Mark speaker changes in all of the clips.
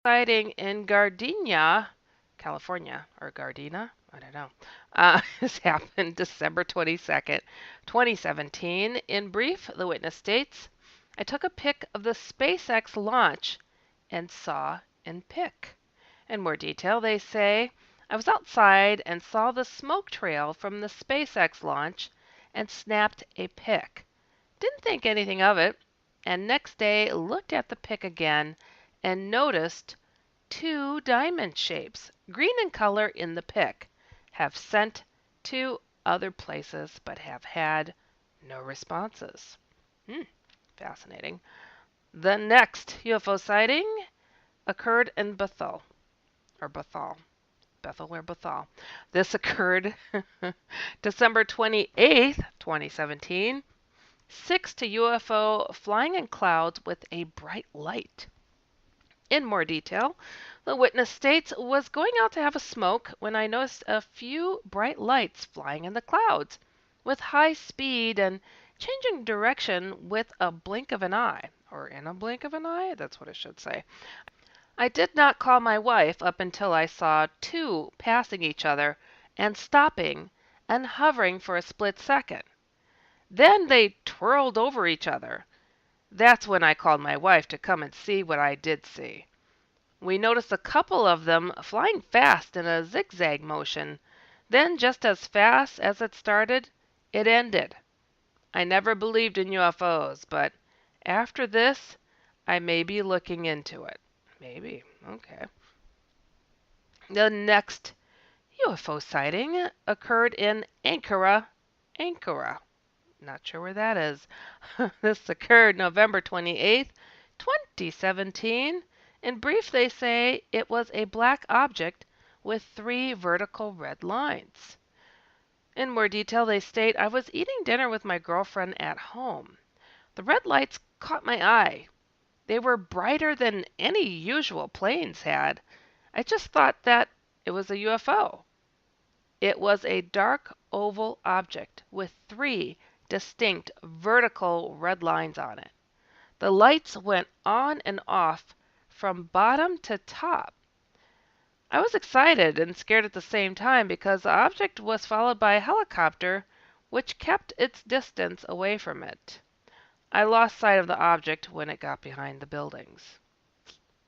Speaker 1: sighting in Gardena, California, or Gardena, I don't know. This happened December 22nd, 2017. In brief, the witness states, I took a pic of the SpaceX launch and saw in pic. In more detail, they say, I was outside and saw the smoke trail from the SpaceX launch and snapped a pic. Didn't think anything of it, and next day looked at the pic again and noticed two diamond shapes, green in color in the pic. Have sent to other places but have had no responses. Hmm, fascinating. The next UFO sighting occurred in Bethel, or Bethel. Bethel or Bethel. This occurred December 28th, 2017. Six to UFO flying in clouds with a bright light. In more detail, the witness states, was going out to have a smoke when I noticed a few bright lights flying in the clouds with high speed and changing direction with a blink of an eye, or in a blink of an eye, that's what it should say. I did not call my wife up until I saw two passing each other and stopping and hovering for a split second. Then they twirled over each other. That's when I called my wife to come and see what I did see. We noticed a couple of them flying fast in a zigzag motion. Then, just as fast as it started, it ended. I never believed in UFOs, but after this, I may be looking into it. Maybe. Okay. The next UFO sighting occurred in Ankara. Not sure where that is. This occurred November 28th, 2017. In brief, they say it was a black object with three vertical red lines. In more detail, they state, I was eating dinner with my girlfriend at home. The red lights caught my eye. They were brighter than any usual planes had. I just thought that it was a UFO. It was a dark oval object with three distinct vertical red lines on it. The lights went on and off from bottom to top. I was excited and scared at the same time because the object was followed by a helicopter which kept its distance away from it. I lost sight of the object when it got behind the buildings.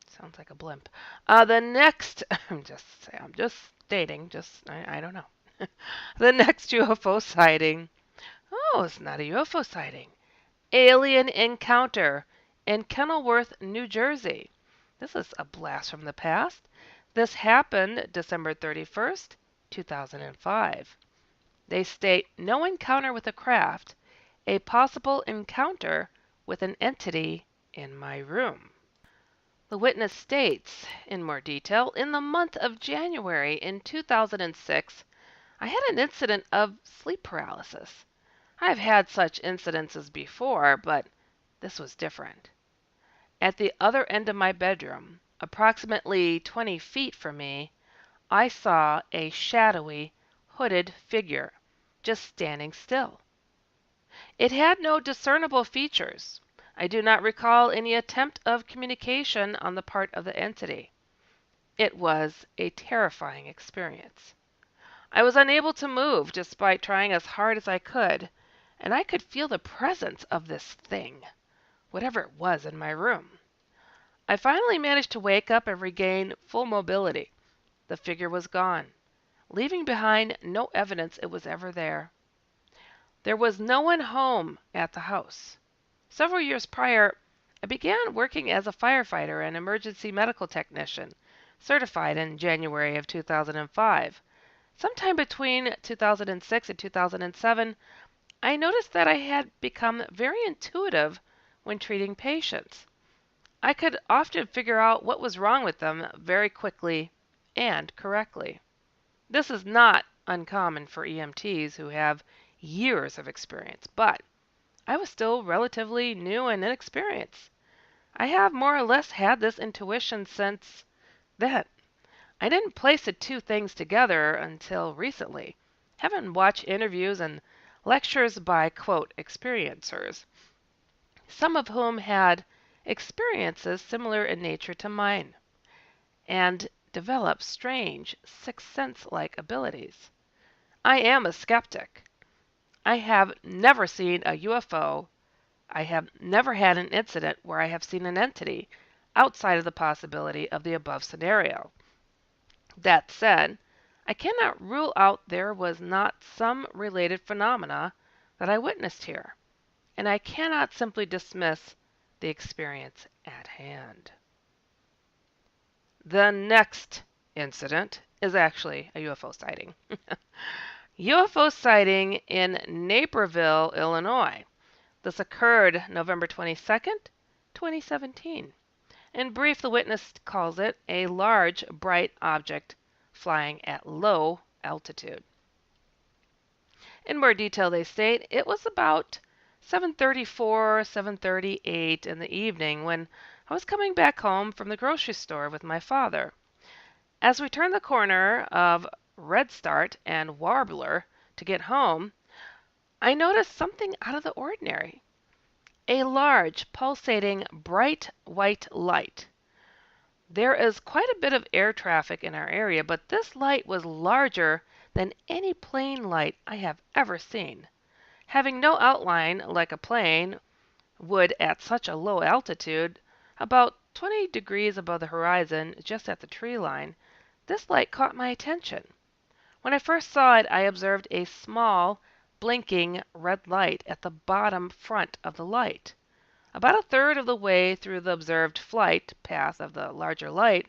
Speaker 1: Sounds like a blimp. The next, I'm just stating, I don't know. The next UFO sighting. Oh, it's not a UFO sighting. Alien encounter in Kenilworth, New Jersey. This is a blast from the past. This happened December 31st, 2005. They state no encounter with a craft, a possible encounter with an entity in my room. The witness states, in more detail, in the month of January in 2006, I had an incident of sleep paralysis. I've had such incidences before, but this was different. At the other end of my bedroom, approximately 20 feet from me, I saw a shadowy, hooded figure just standing still. It had no discernible features. I do not recall any attempt of communication on the part of the entity. It was a terrifying experience. I was unable to move despite trying as hard as I could, and I could feel the presence of this thing, whatever it was, in my room. I finally managed to wake up and regain full mobility. The figure was gone, leaving behind no evidence it was ever there. There was no one home at the house. Several years prior, I began working as a firefighter and emergency medical technician, certified in January of 2005. Sometime between 2006 and 2007, I noticed that I had become very intuitive when treating patients. I could often figure out what was wrong with them very quickly and correctly. This is not uncommon for EMTs who have years of experience, but I was still relatively new and inexperienced. I have more or less had this intuition since then. I didn't place the two things together until recently, having watched interviews and lectures by, quote, experiencers, some of whom had experiences similar in nature to mine. and develop strange sixth sense-like abilities. I am a skeptic. I have never seen a UFO. I have never had an incident where I have seen an entity outside of the possibility of the above scenario. That said, I cannot rule out there was not some related phenomena that I witnessed here, and I cannot simply dismiss the experience at hand. The next incident is actually a UFO sighting. UFO sighting in Naperville, Illinois. This occurred November 22nd, 2017. In brief, the witness calls it a large, bright object flying at low altitude. In more detail, they state it was about 7:34, 7:38 in the evening when I was coming back home from the grocery store with my father. As we turned the corner of Red Start and Warbler to get home, I noticed something out of the ordinary. A large, pulsating, bright white light. There is quite a bit of air traffic in our area, but this light was larger than any plane light I have ever seen. Having no outline like a plane would at such a low altitude, about 20 degrees above the horizon, just at the tree line, this light caught my attention. When I first saw it, I observed a small, blinking red light at the bottom front of the light. About a third of the way through the observed flight path of the larger light,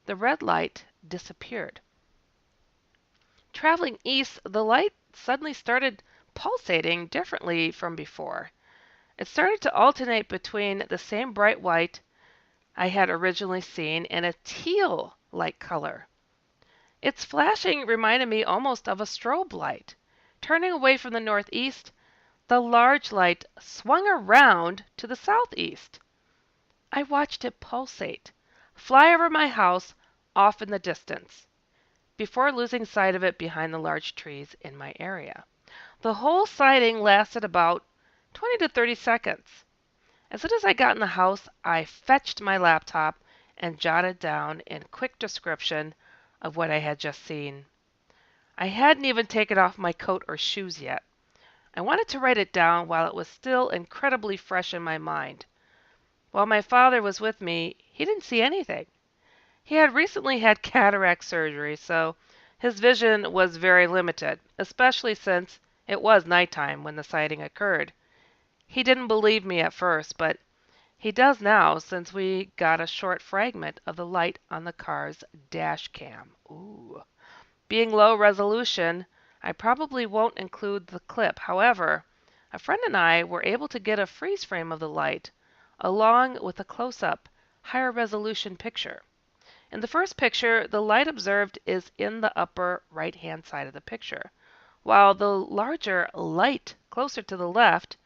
Speaker 1: the red light disappeared. Traveling east, the light suddenly started pulsating differently from before. It started to alternate between the same bright white I had originally seen and a teal-like color. Its flashing reminded me almost of a strobe light. Turning away from the northeast, the large light swung around to the southeast. I watched it pulsate, fly over my house off in the distance, before losing sight of it behind the large trees in my area. The whole sighting lasted about 20 to 30 seconds. As soon as I got in the house, I fetched my laptop and jotted down a quick description of what I had just seen. I hadn't even taken off my coat or shoes yet. I wanted to write it down while it was still incredibly fresh in my mind. While my father was with me, he didn't see anything. He had recently had cataract surgery, so his vision was very limited, especially since it was nighttime when the sighting occurred. He didn't believe me at first, but he does now since we got a short fragment of the light on the car's dash cam. Ooh. Being low resolution, I probably won't include the clip. However, a friend and I were able to get a freeze frame of the light, along with a close-up, higher resolution picture. In the first picture, the light observed is in the upper right-hand side of the picture, while the larger light closer to the left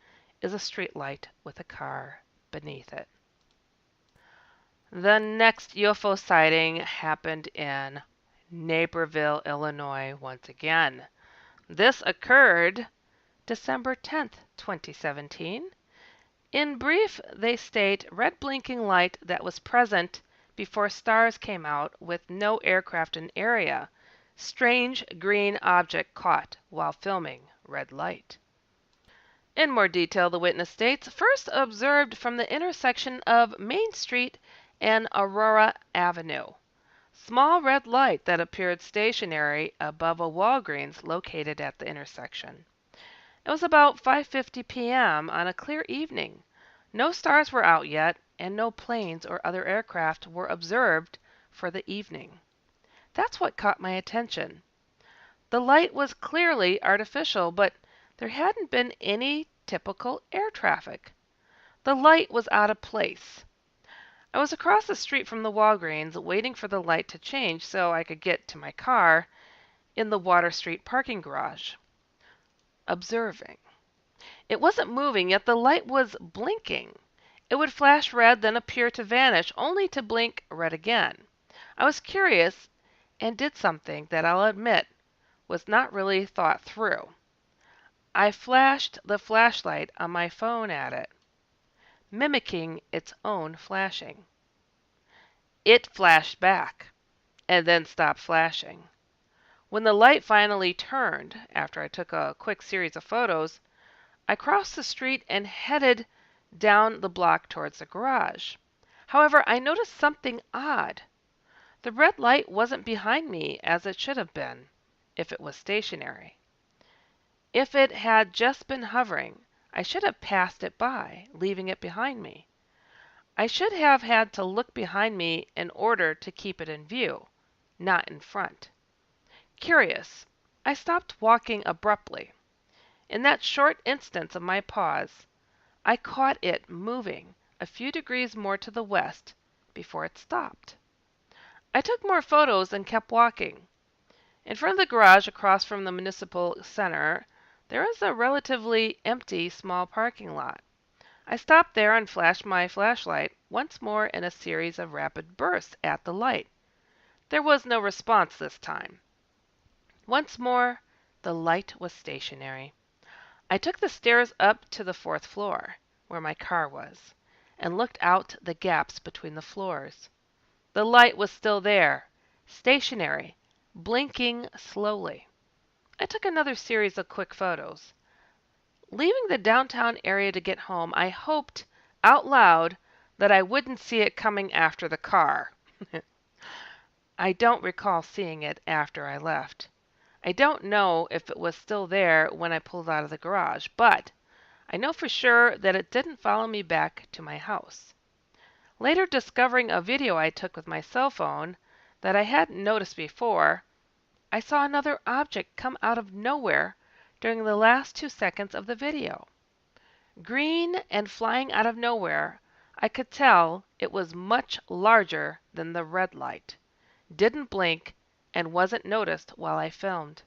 Speaker 1: is a street light with a car beneath it. The next UFO sighting happened in Naperville, Illinois once again. This occurred December 10th, 2017. In brief, they state red blinking light that was present before stars came out with no aircraft in area. Strange green object caught while filming red light. In more detail, the witness states, first observed from the intersection of Main Street and Aurora Avenue. Small red light that appeared stationary above a Walgreens located at the intersection. It was about 5:50 p.m. on a clear evening. No stars were out yet, and no planes or other aircraft were observed for the evening. That's what caught my attention. The light was clearly artificial, but there hadn't been any typical air traffic. The light was out of place. I was across the street from the Walgreens waiting for the light to change so I could get to my car in the Water Street parking garage. Observing. It wasn't moving, yet the light was blinking. It would flash red, then appear to vanish, only to blink red again. I was curious and did something that I'll admit was not really thought through. I flashed the flashlight on my phone at it, mimicking its own flashing. It flashed back. and then stopped flashing. When the light finally turned, after I took a quick series of photos, I crossed the street and headed down the block towards the garage. However, I noticed something odd. The red light wasn't behind me as it should have been, if it was stationary. If it had just been hovering, I should have passed it by, leaving it behind me. I should have had to look behind me in order to keep it in view, not in front. Curious, I stopped walking abruptly. In that short instant of my pause, I caught it moving a few degrees more to the west before it stopped. I took more photos and kept walking. In front of the garage across from the municipal center, there is a relatively empty small parking lot. I stopped there and flashed my flashlight once more in a series of rapid bursts at the light. There was no response this time. Once more, the light was stationary. I took the stairs up to the fourth floor, where my car was, and looked out the gaps between the floors. The light was still there, stationary, blinking slowly. I took another series of quick photos. Leaving the downtown area to get home, I hoped out loud that I wouldn't see it coming after the car. I don't recall seeing it after I left. I don't know if it was still there when I pulled out of the garage, but I know for sure that it didn't follow me back to my house. Later discovering a video I took with my cell phone that I hadn't noticed before, I saw another object come out of nowhere during the last 2 seconds of the video. Green and flying out of nowhere, I could tell it was much larger than the red light, didn't blink, and wasn't noticed while I filmed.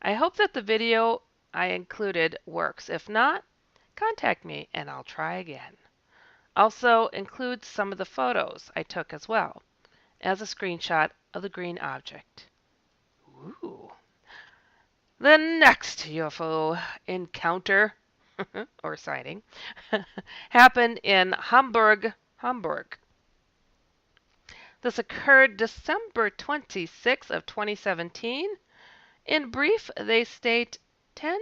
Speaker 1: I hope that the video I included works. If not, contact me and I'll try again. Also include some of the photos I took as well as a screenshot of the green object. Ooh. The next UFO encounter or sighting happened in Hamburg, Hamburg. This occurred December 26th of 2017. In brief, they state 10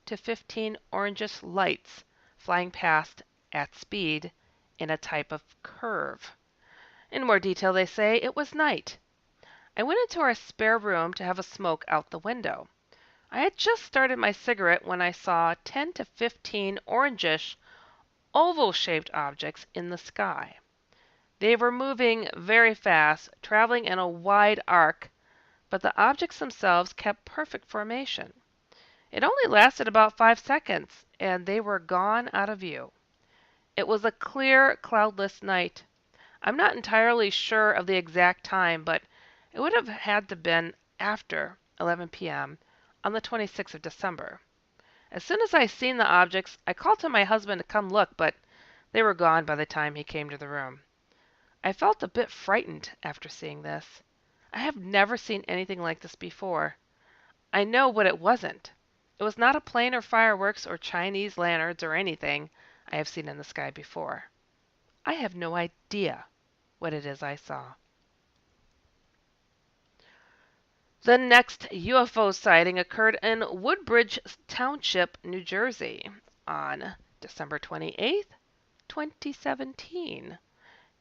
Speaker 1: to 15 orangish lights flying past at speed in a type of curve. In more detail, they say it was night. I went into our spare room to have a smoke out the window. I had just started my cigarette when I saw 10 to 15 orangish, oval-shaped objects in the sky. They were moving very fast, traveling in a wide arc, but the objects themselves kept perfect formation. It only lasted about 5 seconds, and they were gone out of view. It was a clear, cloudless night. I'm not entirely sure of the exact time, but it would have had to been after 11 p.m. on the 26th of December. As soon as I seen the objects, I called to my husband to come look, but they were gone by the time he came to the room. I felt a bit frightened after seeing this. I have never seen anything like this before. I know what it wasn't. It was not a plane or fireworks or Chinese lanterns or anything I have seen in the sky before. I have no idea what it is I saw. The next UFO sighting occurred in Woodbridge Township, New Jersey on December 28th, 2017.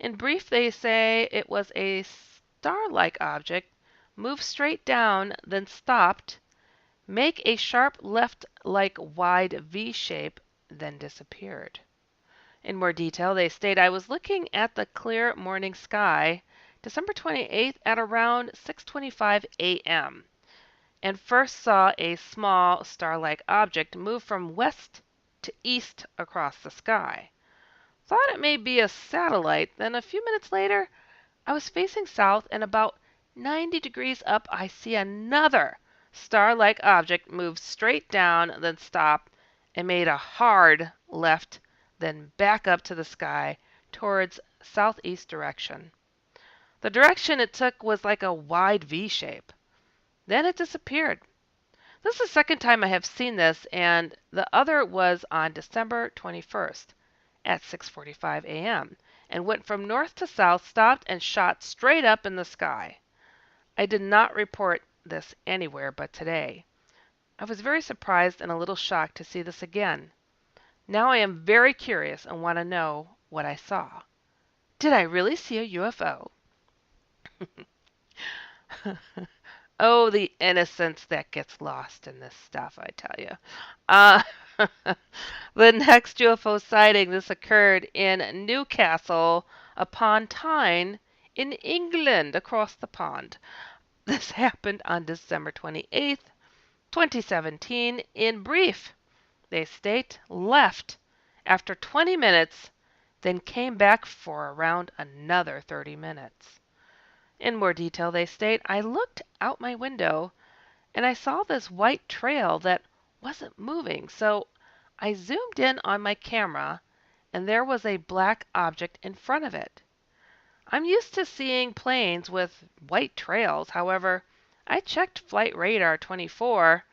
Speaker 1: In brief, they say it was a star-like object, moved straight down, then stopped, make a sharp left-like wide V shape, then disappeared. In more detail, they state I was looking at the clear morning sky December 28th at around 6:25 a.m. and first saw a small star-like object move from west to east across the sky. Thought it may be a satellite, then a few minutes later, I was facing south and about 90 degrees up I see another star-like object move straight down, then stop, and made a hard left, then back up to the sky towards southeast direction. The direction it took was like a wide V shape. Then it disappeared. This is the second time I have seen this, and the other was on December 21st at 6:45 a.m. and went from north to south, stopped, and shot straight up in the sky. I did not report this anywhere but today. I was very surprised and a little shocked to see this again. Now I am very curious and want to know what I saw. Did I really see a UFO? Oh, the innocence that gets lost in this stuff, I tell you. Uh, the next UFO sighting, this occurred in Newcastle upon Tyne in England, across the pond. This happened on December 28th, 2017. In brief, they state left after 20 minutes, then came back for around another 30 minutes. In more detail, they state, I looked out my window and I saw this white trail that wasn't moving, so I zoomed in on my camera and there was a black object in front of it. I'm used to seeing planes with white trails. However, I checked Flight Radar 24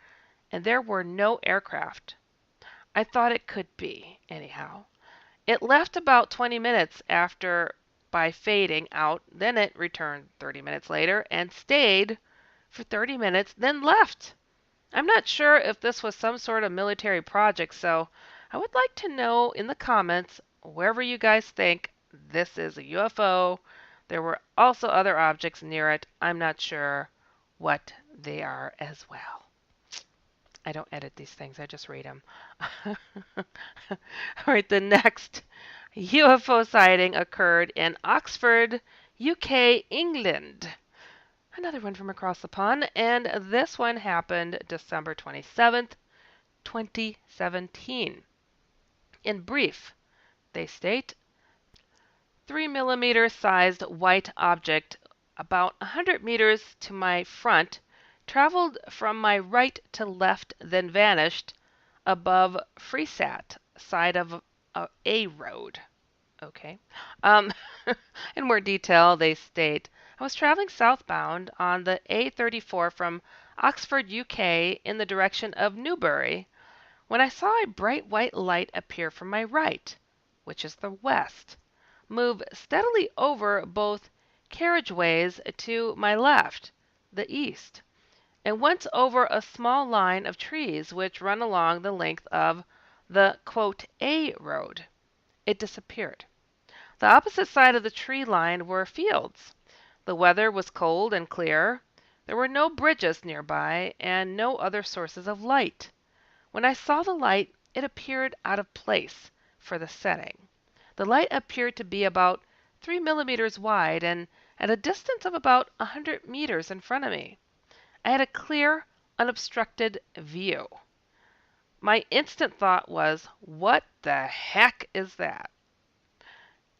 Speaker 1: and there were no aircraft. I thought it could be, anyhow. It left about 20 minutes after by fading out, then it returned 30 minutes later and stayed for 30 minutes, then left. I'm not sure if this was some sort of military project, so I would like to know in the comments wherever you guys think this is a UFO. There were also other objects near it. I'm not sure what they are as well. I don't edit these things, I just read them. All right, the next UFO sighting occurred in Oxford, UK, England. Another one from across the pond, and this one happened December 27th, 2017. In brief, they state 3 mm sized white object about 100 meters to my front traveled from my right to left, then vanished above Freesat, side of a road. Okay. Um, in more detail, they state, I was traveling southbound on the A34 from Oxford, UK, in the direction of Newbury, when I saw a bright white light appear from my right, which is the west, move steadily over both carriageways to my left, the east, and once over a small line of trees which run along the length of the quote, A road. It disappeared. The opposite side of the tree line were fields. The weather was cold and clear. There were no bridges nearby and no other sources of light. When I saw the light, it appeared out of place for the setting. The light appeared to be about 3 mm wide and at a distance of about 100 meters in front of me. I had a clear, unobstructed view. My instant thought was, what the heck is that?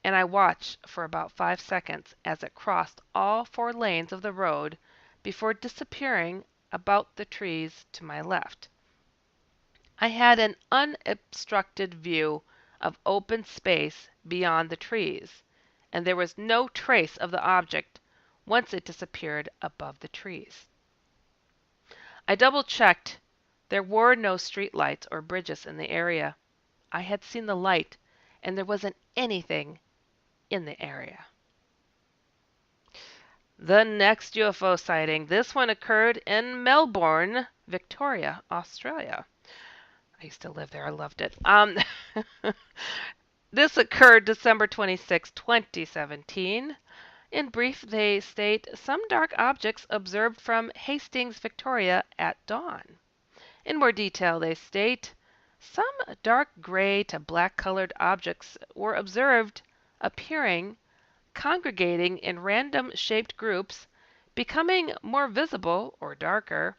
Speaker 1: And I watched for about 5 seconds as it crossed all 4 lanes of the road before disappearing about the trees to my left. I had an unobstructed view of open space beyond the trees, and there was no trace of the object once it disappeared above the trees. I double-checked. There were no street lights or bridges in the area. I had seen the light, and there wasn't anything in the area. The next UFO sighting. This one occurred in Melbourne, Victoria, Australia. I used to live there. I loved it. This occurred December 26, 2017. In brief, they state some dark objects observed from Hastings, Victoria at dawn. In more detail, they state some dark gray to black colored objects were observed appearing, congregating in random shaped groups, becoming more visible or darker,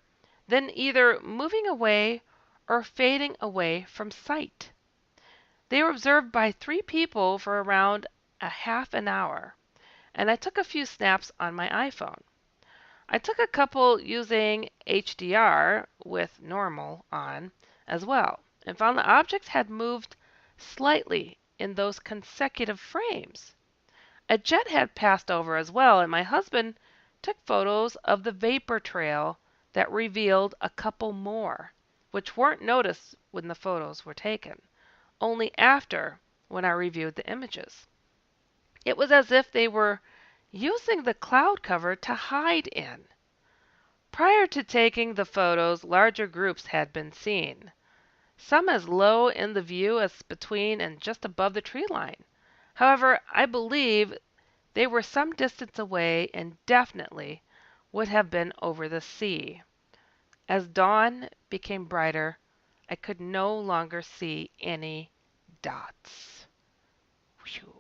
Speaker 1: then either moving away or fading away from sight. They were observed by 3 people for around a half an hour, and I took a few snaps on my iPhone. I took a couple using HDR with normal on as well, and found the objects had moved slightly in those consecutive frames. A jet had passed over as well, and my husband took photos of the vapor trail that revealed a couple more, which weren't noticed when the photos were taken, only after when I reviewed the images. It was as if they were using the cloud cover to hide in. Prior to taking the photos, larger groups had been seen, some as low in the view as between and just above the tree line. However, I believe they were some distance away and definitely would have been over the sea. As dawn became brighter, I could no longer see any dots. Whew.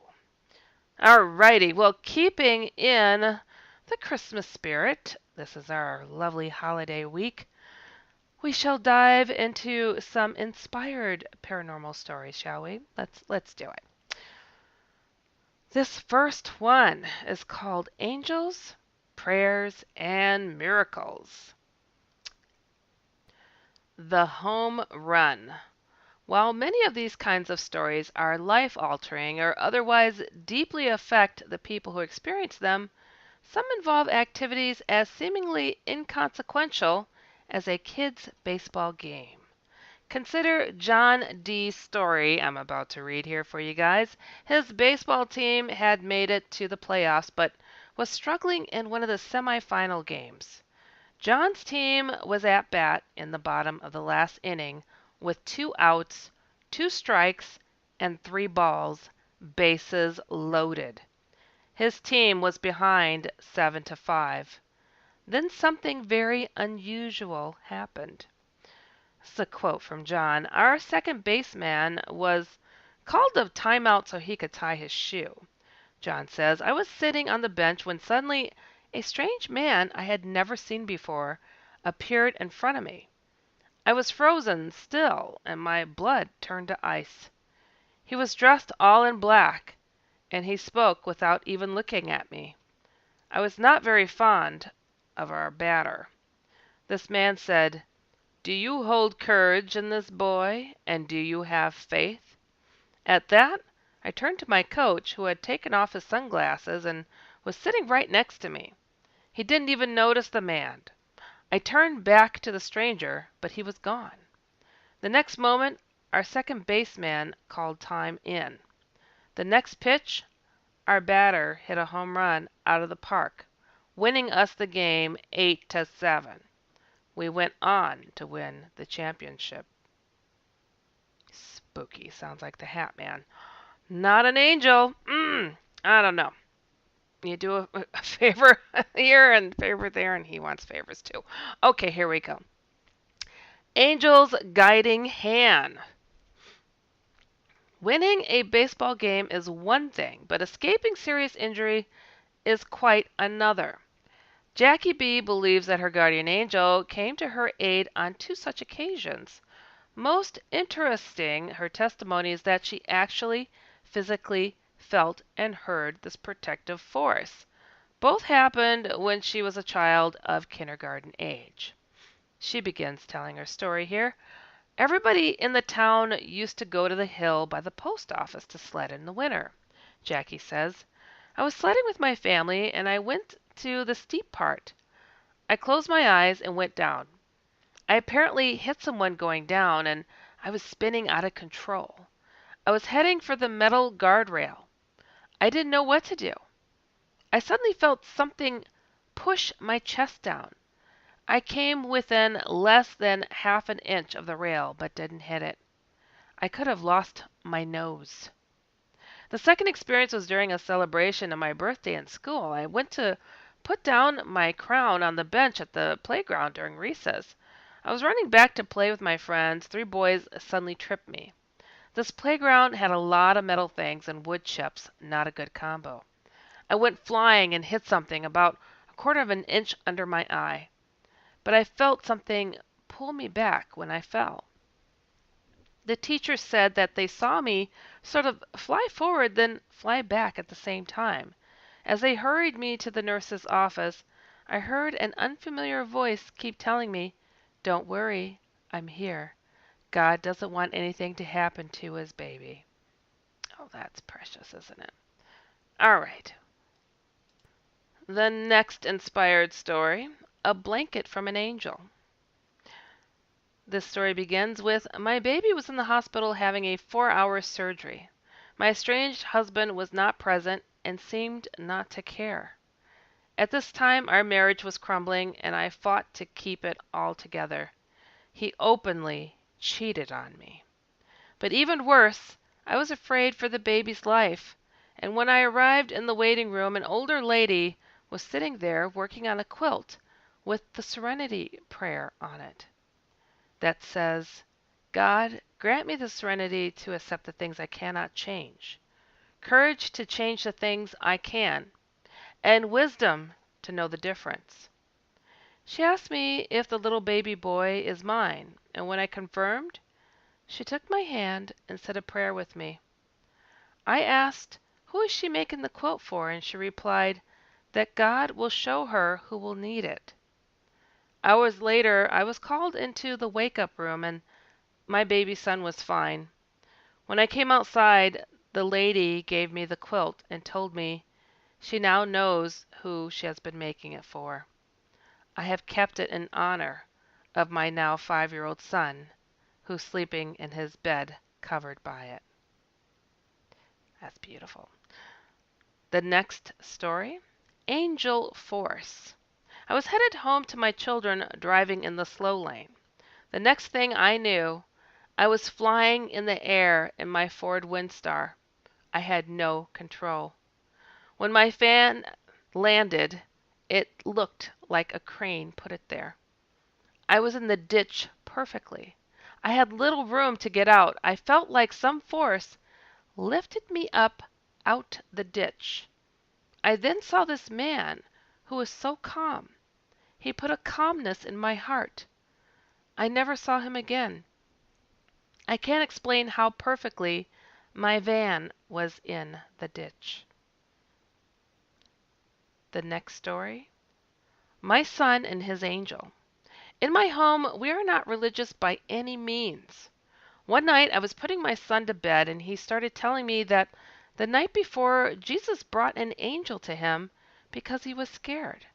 Speaker 1: Alrighty, well, keeping in the Christmas spirit, this is our lovely holiday week, we shall dive into some inspired paranormal stories, shall we? Let's do it. This first one is called Angels, Prayers, and Miracles. The Home Run. While many of these kinds of stories are life-altering or otherwise deeply affect the people who experience them, some involve activities as seemingly inconsequential as a kid's baseball game. Consider John D's story I'm about to read here for you guys. His baseball team had made it to the playoffs but was struggling in one of the semifinal games. John's team was at bat in the bottom of the last inning with 2 outs, 2 strikes, and 3 balls, bases loaded. His team was behind 7-5. Then something very unusual happened. This is a quote from John. Our second baseman was called a timeout so he could tie his shoe. John says, I was sitting on the bench when suddenly a strange man I had never seen before appeared in front of me. I was frozen still, and my blood turned to ice. He was dressed all in black, and he spoke without even looking at me. I was not very fond of our batter. This man said, Do you hold courage in this boy, and do you have faith? At that, I turned to my coach, who had taken off his sunglasses and was sitting right next to me. He didn't even notice the man. I turned back to the stranger, but he was gone. The next moment, our second baseman called time in. The next pitch, our batter hit a home run out of the park, winning us the game 8-7. We went on to win the championship. Spooky. Sounds like the Hat Man. Not an angel. I don't know. You do a favor here and favor there, and he wants favors too. Okay, here we go. Angel's guiding hand. Winning a baseball game is one thing, but escaping serious injury is quite another. Jackie B believes that her guardian angel came to her aid on 2 such occasions. Most interesting, her testimony is that she actually physically felt and heard this protective force. Both happened when she was a child of kindergarten age. She begins telling her story here. Everybody in the town used to go to the hill by the post office to sled in the winter. Jackie says, I was sledding with my family and I went to the steep part. I closed my eyes and went down. I apparently hit someone going down and I was spinning out of control. I was heading for the metal guardrail. I didn't know what to do. I suddenly felt something push my chest down. I came within less than half an inch of the rail but didn't hit it. I could have lost my nose. The second experience was during a celebration of my birthday in school. I went to put down my crown on the bench at the playground during recess. I was running back to play with my friends. 3 boys suddenly tripped me. This playground had a lot of metal things and wood chips, not a good combo. I went flying and hit something about 1/4 of an inch under my eye. But I felt something pull me back when I fell. The teacher said that they saw me sort of fly forward then fly back at the same time. As they hurried me to the nurse's office, I heard an unfamiliar voice keep telling me, Don't worry, I'm here. God doesn't want anything to happen to his baby. Oh, that's precious, isn't it? All right. The next inspired story, A Blanket from an Angel. This story begins with, My baby was in the hospital having a 4-hour surgery. My estranged husband was not present and seemed not to care. At this time, our marriage was crumbling, and I fought to keep it all together. He openly cheated on me. But even worse, I was afraid for the baby's life, and when I arrived in the waiting room, an older lady was sitting there working on a quilt with the Serenity Prayer on it that says, God, grant me the serenity to accept the things I cannot change, courage to change the things I can, and wisdom to know the difference. She asked me if the little baby boy is mine, and when I confirmed, she took my hand and said a prayer with me. I asked, who is she making the quilt for? And she replied, that God will show her who will need it. Hours later, I was called into the wake-up room, and my baby son was fine. When I came outside, the lady gave me the quilt and told me she now knows who she has been making it for. I have kept it in honor of my now 5-year-old son, who's sleeping in his bed covered by it. That's beautiful. The next story, Angel Force. I was headed home to my children driving in the slow lane. The next thing I knew, I was flying in the air in my Ford Windstar. I had no control. When my fan landed, it looked like a crane put it there. I was in the ditch perfectly. I had little room to get out. I felt like some force lifted me up out the ditch. I then saw this man who was so calm. He put a calmness in my heart. I never saw him again. I can't explain how perfectly my van was in the ditch. The next story, my son and his angel. In my home, we are not religious by any means. One night I was putting my son to bed, and he started telling me that the night before Jesus brought an angel to him because he was scared.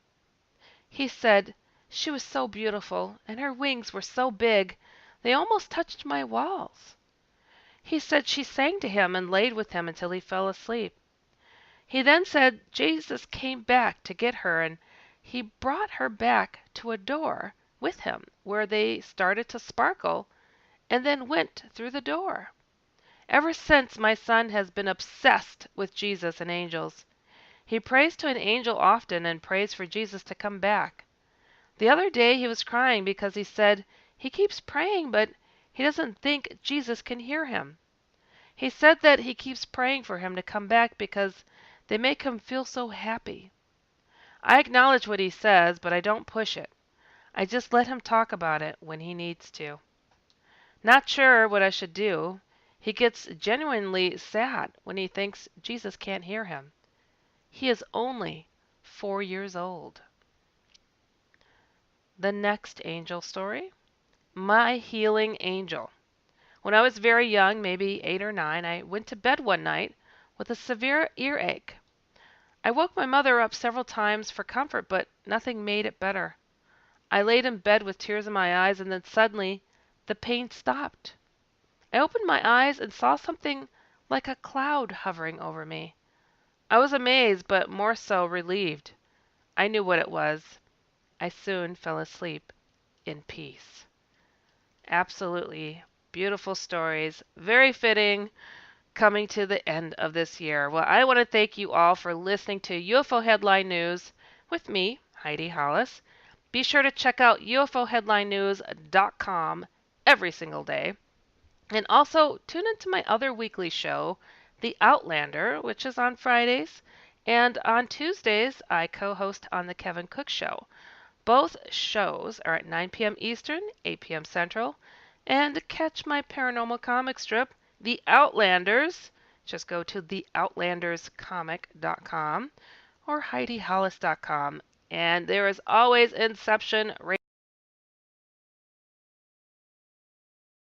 Speaker 1: He said she was so beautiful, and her wings were so big they almost touched my walls. He said she sang to him and laid with him until he fell asleep. He then said Jesus came back to get her, and he brought her back to a door with him where they started to sparkle and then went through the door. Ever since, my son has been obsessed with Jesus and angels. He prays to an angel often and prays for Jesus to come back. The other day he was crying because he said he keeps praying, but he doesn't think Jesus can hear him. He said that he keeps praying for him to come back because they make him feel so happy. I acknowledge what he says, but I don't push it. I just let him talk about it when he needs to. Not sure what I should do. He gets genuinely sad when he thinks Jesus can't hear him. He is only 4 years old. The next angel story, my healing angel. When I was very young, maybe 8 or 9, I went to bed one night with a severe earache. I woke my mother up several times for comfort, but nothing made it better. I laid in bed with tears in my eyes, and then suddenly the pain stopped. I opened my eyes and saw something like a cloud hovering over me. I was amazed, but more so relieved. I knew what it was. I soon fell asleep in peace. Absolutely beautiful stories, very fitting, coming to the end of this year. Well, I want to thank you all for listening to UFO Headline News with me, Heidi Hollis. Be sure to check out ufoheadlinenews.com every single day. And also tune into my other weekly show, The Outlander, which is on Fridays. And on Tuesdays, I co-host on The Kevin Cook Show. Both shows are at 9 p.m. Eastern, 8 p.m. Central. And catch my paranormal comic strip, The Outlanders. Just go to theoutlanderscomic.com or HeidiHollis.com. And there is always Inception